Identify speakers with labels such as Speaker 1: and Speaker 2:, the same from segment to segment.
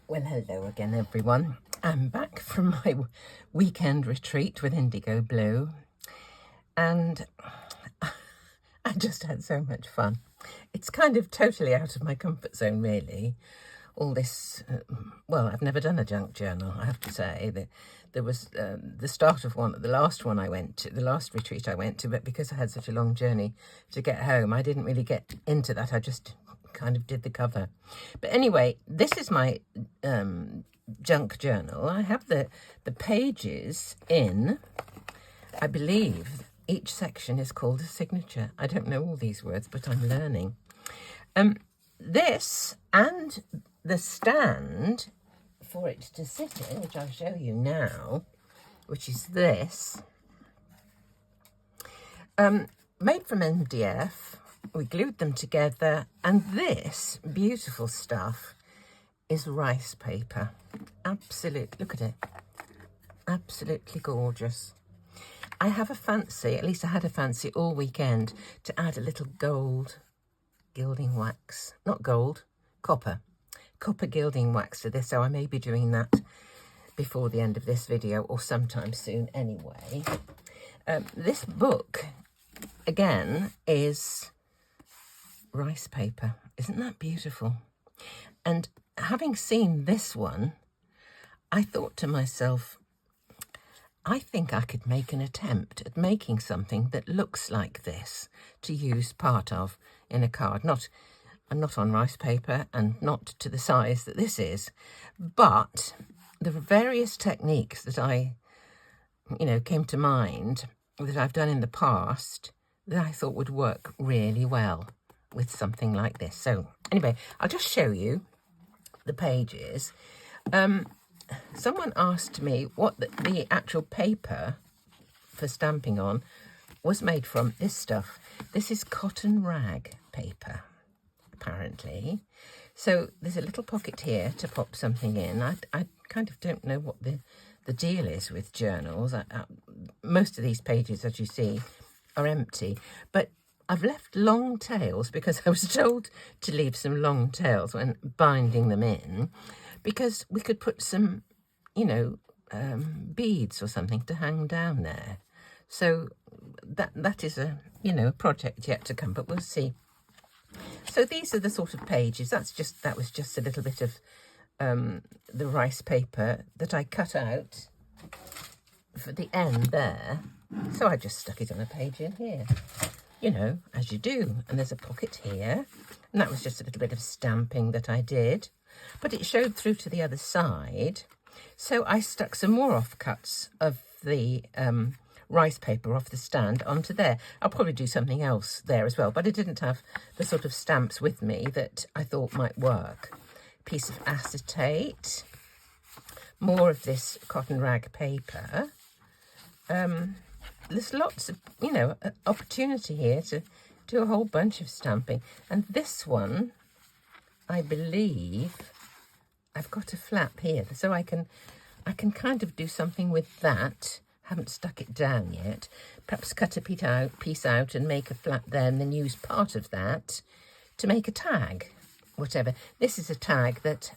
Speaker 1: Well, hello again, everyone. I'm back from my weekend retreat with Indigoblu, and I just had so much fun. It's kind of totally out of my comfort zone, really. All this, well, I've never done a junk journal, I have to say. There was the start of the last one I went to, the last retreat I went to, but because I had such a long journey to get home, I didn't really get into that. I just kind of did the cover. But anyway, this is my junk journal. I have the pages in, I believe each section is called a signature. I don't know all these words, but I'm learning. This and the stand for it to sit in, which I'll show you now, which is this, made from MDF. We glued them together, and this beautiful stuff is rice paper. Look at it, absolutely gorgeous. I have a fancy, at least I had a fancy all weekend, to add a little gold gilding wax, not gold, copper gilding wax to this, so I may be doing that before the end of this video or sometime soon anyway. This book, again, is rice paper. Isn't that beautiful? And having seen this one, I thought to myself, I think I could make an attempt at making something that looks like this to use part of in a card. Not on rice paper and not to the size that this is, but there are various techniques that came to mind that I've done in the past that I thought would work really well with something like this. So anyway, I'll just show you the pages. Someone asked me what the actual paper for stamping on was made from. This stuff. This is cotton rag paper, apparently. So there's a little pocket here to pop something in. I kind of don't know what the deal is with journals. Most of these pages, as you see, are empty. But I've left long tails because I was told to leave some long tails when binding them in, because we could put some, beads or something to hang down there. So that is a project yet to come, but we'll see. So these are the sort of pages. That was just a little bit of the rice paper that I cut out for the end there. So I just stuck it on a page in here, as you do. And there's a pocket here. And that was just a little bit of stamping that I did. But it showed through to the other side. So I stuck some more offcuts of the rice paper off the stand onto there. I'll probably do something else there as well, but I didn't have the sort of stamps with me that I thought might work. Piece of acetate, more of this cotton rag paper. There's lots of, opportunity here to do a whole bunch of stamping. And this one, I believe, I've got a flap here, so I can kind of do something with that. Haven't stuck it down yet. Perhaps cut a piece out and make a flap there, and then use part of that to make a tag, whatever. This is a tag that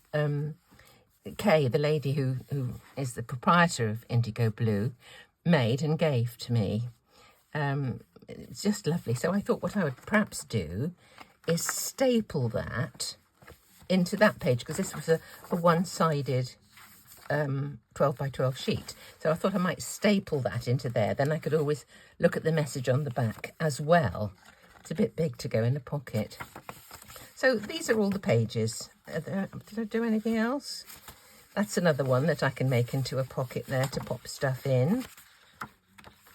Speaker 1: Kay, the lady who is the proprietor of Indigoblu, made and gave to me. It's just lovely. So I thought what I would perhaps do is staple that into that page, because this was a one-sided 12 by 12 sheet. So I thought I might staple that into there. Then I could always look at the message on the back as well. It's a bit big to go in the pocket. So these are all the pages. Did I do anything else? That's another one that I can make into a pocket there to pop stuff in.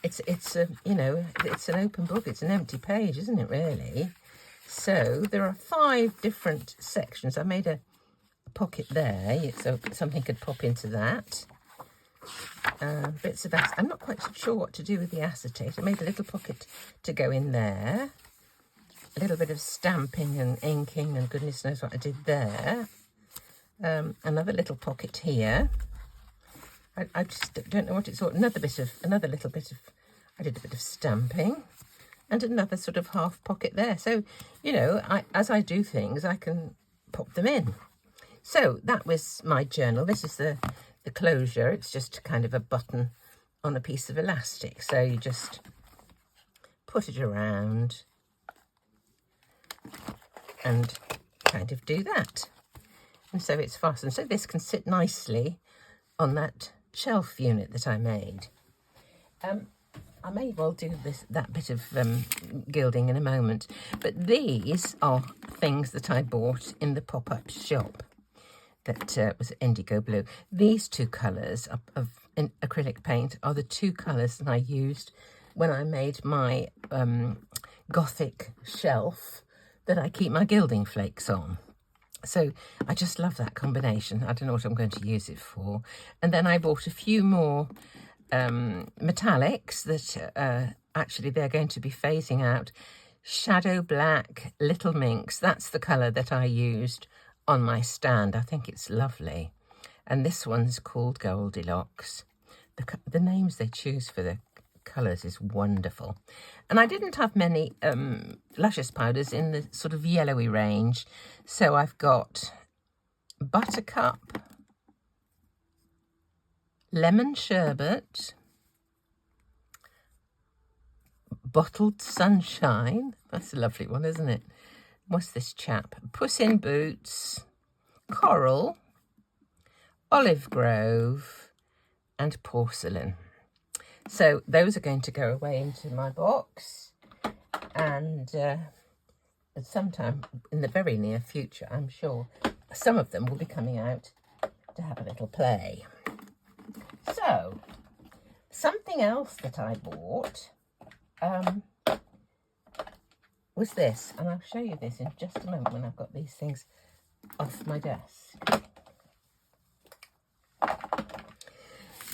Speaker 1: It's an open book. It's an empty page, isn't it, really? So there are 5 different sections. I made a pocket there, so something could pop into that. Bits of that. I'm not quite sure what to do with the acetate. I made a little pocket to go in there. A little bit of stamping and inking, and goodness knows what I did there. Another little pocket here. I just don't know what it's all. Another little bit of. I did a bit of stamping, and another sort of half pocket there. So, as I do things, I can pop them in. So that was my journal. This is the closure. It's just kind of a button on a piece of elastic. So you just put it around and kind of do that. And so it's fastened. So this can sit nicely on that shelf unit that I made. I may well do that bit of gilding in a moment, but these are things that I bought in the pop-up shop that was Indigoblu. These two colours of acrylic paint are the two colours that I used when I made my Gothic shelf that I keep my gilding flakes on. So I just love that combination. I don't know what I'm going to use it for. And then I bought a few more metallics that actually they're going to be phasing out. Shadow Black, Little Minx, that's the colour that I used on my stand. I think it's lovely. And this one's called Goldilocks. The names they choose for the colours is wonderful. And I didn't have many luscious powders in the sort of yellowy range, so I've got Buttercup, Lemon Sherbet, Bottled Sunshine, that's a lovely one, isn't it? What's this chap? Puss in Boots, Coral, Olive Grove, and Porcelain. So those are going to go away into my box, and at sometime in the very near future, I'm sure some of them will be coming out to have a little play. So something else that I bought was this, and I'll show you this in just a moment when I've got these things off my desk.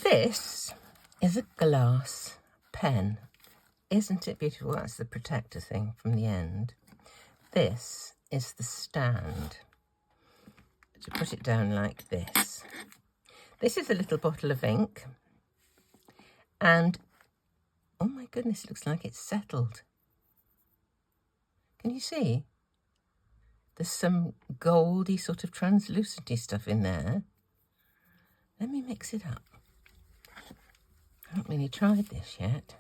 Speaker 1: This is a glass pen. Isn't it beautiful? That's the protector thing from the end. This is the stand. To put it down like this. This is a little bottle of ink. And, oh my goodness, it looks like it's settled. Can you see? There's some goldy sort of translucenty stuff in there. Let me mix it up. I haven't really tried this yet.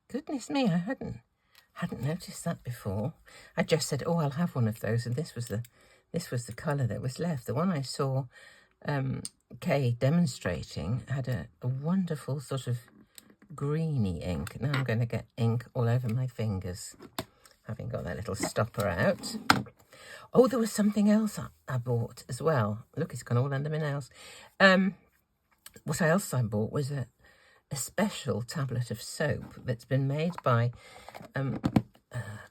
Speaker 1: Goodness me, I hadn't noticed that before. I just said, oh, I'll have one of those, and this was the colour that was left. The one I saw Kay demonstrating had a wonderful sort of greeny ink. Now I'm going to get ink all over my fingers, having got that little stopper out. Oh, there was something else I bought as well. Look, it's gone all under my nails. What else I bought was a special tablet of soap that's been made by a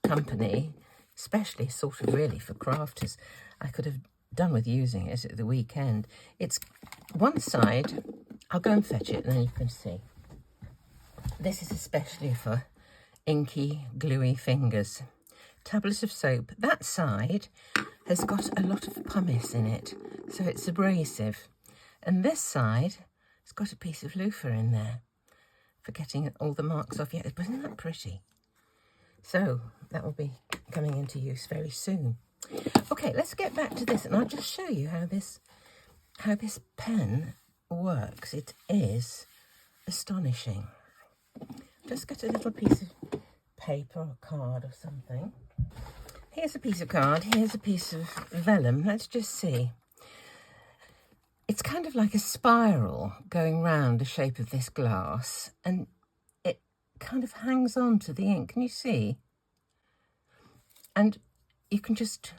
Speaker 1: company, especially sort of really for crafters. I could have done with using it at the weekend. It's one side, I'll go and fetch it and then you can see. This is especially for inky, gluey fingers. Tablet of soap. That side has got a lot of pumice in it, so it's abrasive. And this side has got a piece of loofah in there for getting all the marks off. Yeah, but isn't that pretty? So that will be coming into use very soon. Okay, let's get back to this, and I'll just show you how this pen works. It is astonishing. Just get a little piece of paper or card or something. Here's a piece of card, here's a piece of vellum. Let's just see. It's kind of like a spiral going round the shape of this glass, and it kind of hangs on to the ink. Can you see? And you can just...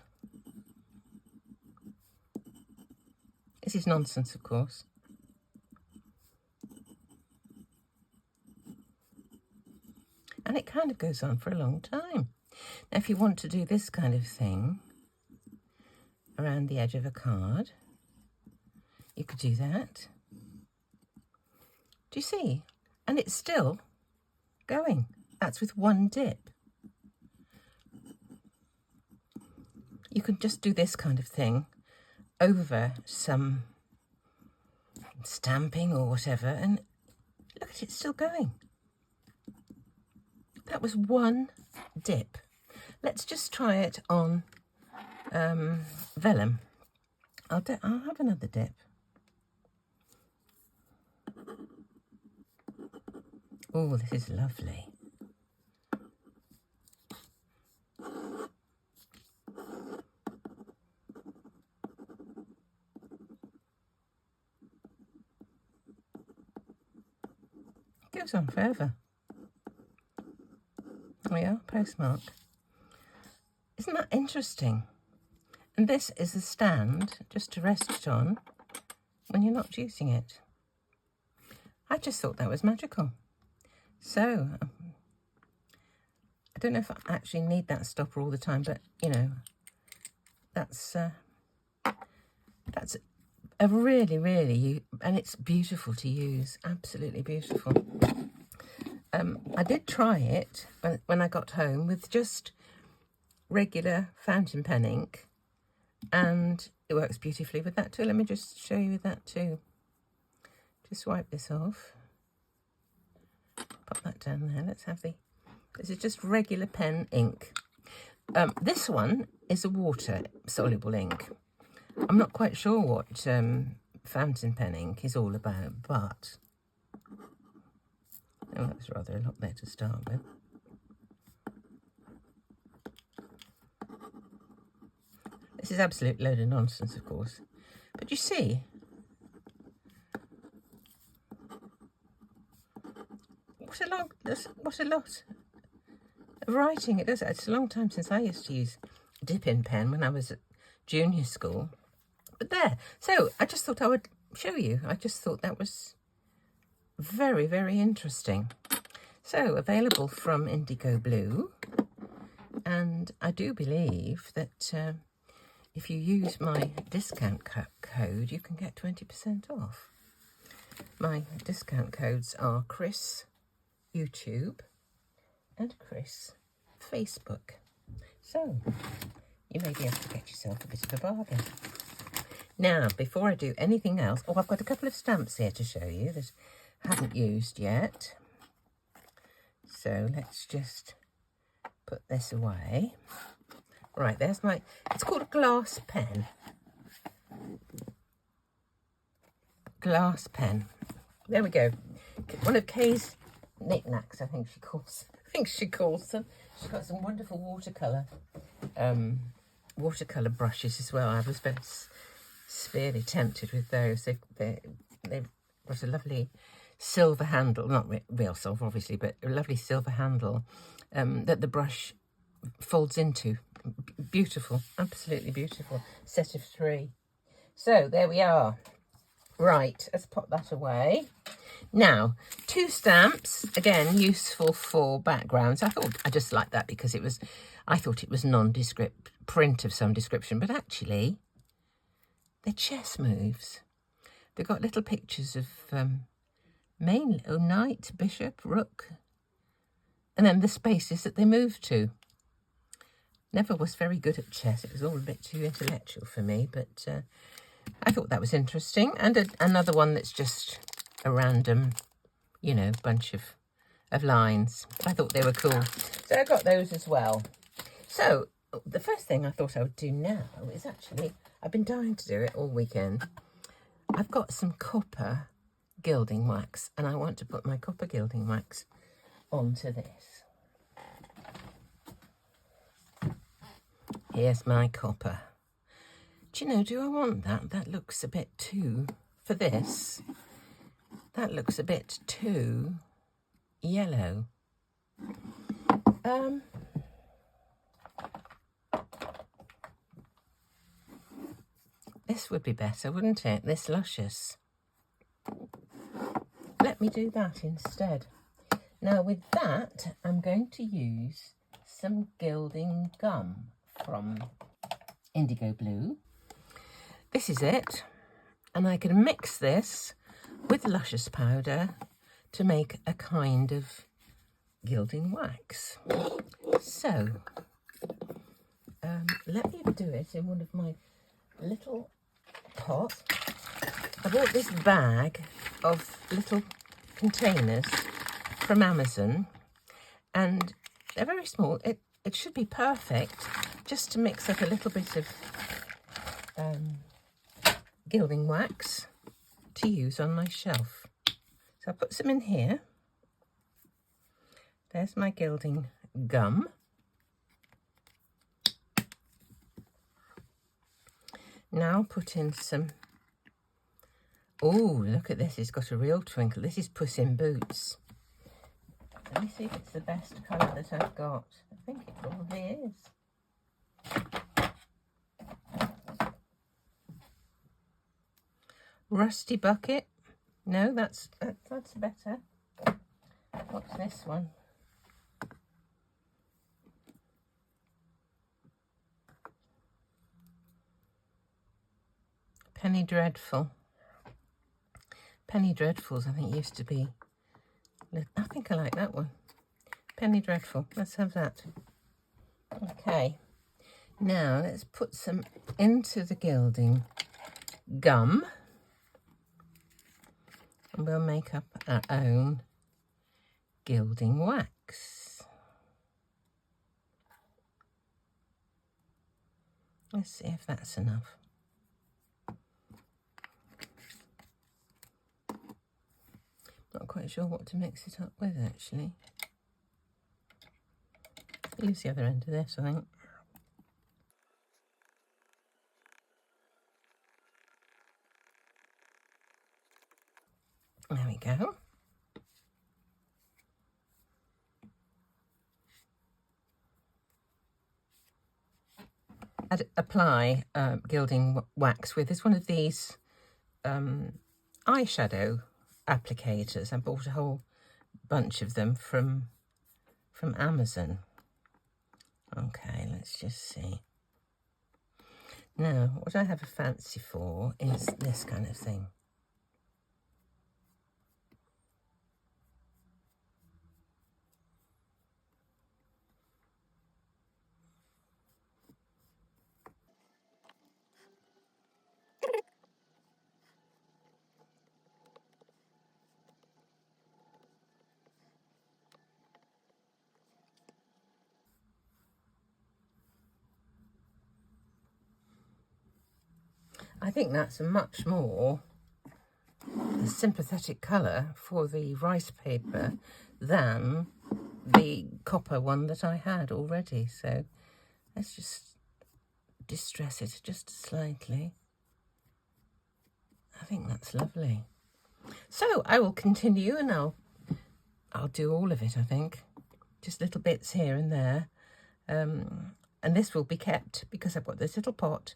Speaker 1: This is nonsense, of course. And it kind of goes on for a long time. Now, if you want to do this kind of thing around the edge of a card, you could do that. Do you see? And it's still going. That's with one dip. You could just do this kind of thing over some stamping or whatever, and look at it, it's still going. That was one dip. Let's just try it on vellum. I'll have another dip. Oh, this is lovely. Goes on forever. There we are, postmark. Isn't that interesting? And this is a stand just to rest it on when you're not using it. I just thought that was magical. So, I don't know if I actually need that stopper all the time, but, you know, that's a really, really, and it's beautiful to use, absolutely beautiful. I did try it when I got home with just regular fountain pen ink, and it works beautifully with that too. Let me just show you with that too. Just wipe this off. Pop that down there. Let's have this is just regular pen ink. This one is a water-soluble ink. I'm not quite sure what fountain pen ink is all about, but oh, that's rather a lot there to start with. This is absolute load of nonsense, of course. But you see, what a lot of writing it does. It's a long time since I used to use a dip-in pen when I was at junior school. But there, so I just thought I would show you. I just thought that was very, very interesting. So available from Indigoblu, and I do believe that if you use my discount code, you can get 20% off. My discount codes are Chris YouTube and Chris Facebook. So you may be able to get yourself a bit of a bargain. Now, before I do anything else, I've got a couple of stamps here to show you that I haven't used yet. So let's just put this away. Right, there's it's called a glass pen. Glass pen. There we go. One of Kay's knickknacks, I think she calls them. She's got some wonderful watercolour brushes as well. I was very severely tempted with those. They've got a lovely silver handle, not real silver obviously, but a lovely silver handle that the brush folds into. Beautiful, absolutely beautiful. Set of 3. So there we are. Right, let's pop that away. Now, 2 stamps, again, useful for backgrounds. I just liked that because I thought it was nondescript print of some description, but actually, they're chess moves. They've got little pictures of knight, bishop, rook, and then the spaces that they move to. Never was very good at chess. It was all a bit too intellectual for me, but I thought that was interesting. And another one that's just a random, you know, bunch of lines. I thought they were cool. So I got those as well. So the first thing I thought I would do now is actually, I've been dying to do it all weekend. I've got some copper gilding wax, and I want to put my copper gilding wax onto this. Here's my copper. Do you know, do I want that? That looks a bit too, for this, that looks a bit too yellow. This would be better, wouldn't it? This luscious. Let me do that instead. Now with that, I'm going to use some gilding gum from Indigoblu. This is it, and I can mix this with luscious powder to make a kind of gilding wax. So let me do it in one of my little pots. I bought this bag of little containers from Amazon, and they're very small. It should be perfect just to mix up a little bit of gilding wax to use on my shelf. So I'll put some in here. There's my gilding gum. Now I'll put in some, oh, look at this, it's got a real twinkle. This is Puss in Boots. Let me see if it's the best colour that I've got. I think it probably is. Rusty Bucket. No, that's better. What's this one? Penny Dreadful. Penny Dreadfuls, I think, used to be... I think I like that one. Penny Dreadful. Let's have that. Okay. Now, let's put some into the gilding gum. And we'll make up our own gilding wax. Let's see if that's enough. Not quite sure what to mix it up with, actually. Use the other end of this, I think. There we go. I'd apply gilding wax with one of these eyeshadow applicators. I bought a whole bunch of them from Amazon. Okay, let's just see. Now, what I have a fancy for is this kind of thing. I think that's a much more sympathetic colour for the rice paper than the copper one that I had already. So let's just distress it just slightly. I think that's lovely. So I will continue, and I'll do all of it, I think. Just little bits here and there. And this will be kept because I've got this little pot.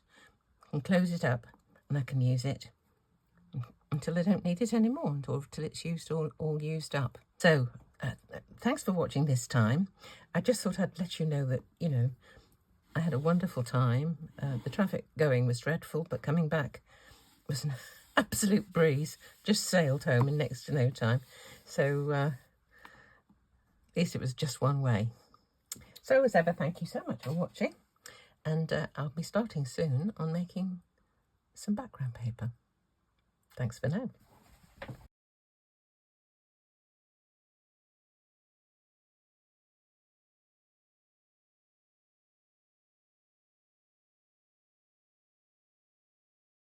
Speaker 1: I can close it up and I can use it until I don't need it anymore, or until it's used all used up. So thanks for watching this time. I just thought I'd let you know that, you know, I had a wonderful time. The traffic going was dreadful, but coming back was an absolute breeze. Just sailed home in next to no time. So at least it was just one way. So as ever, thank you so much for watching. And I'll be starting soon on making some background paper. Thanks for now.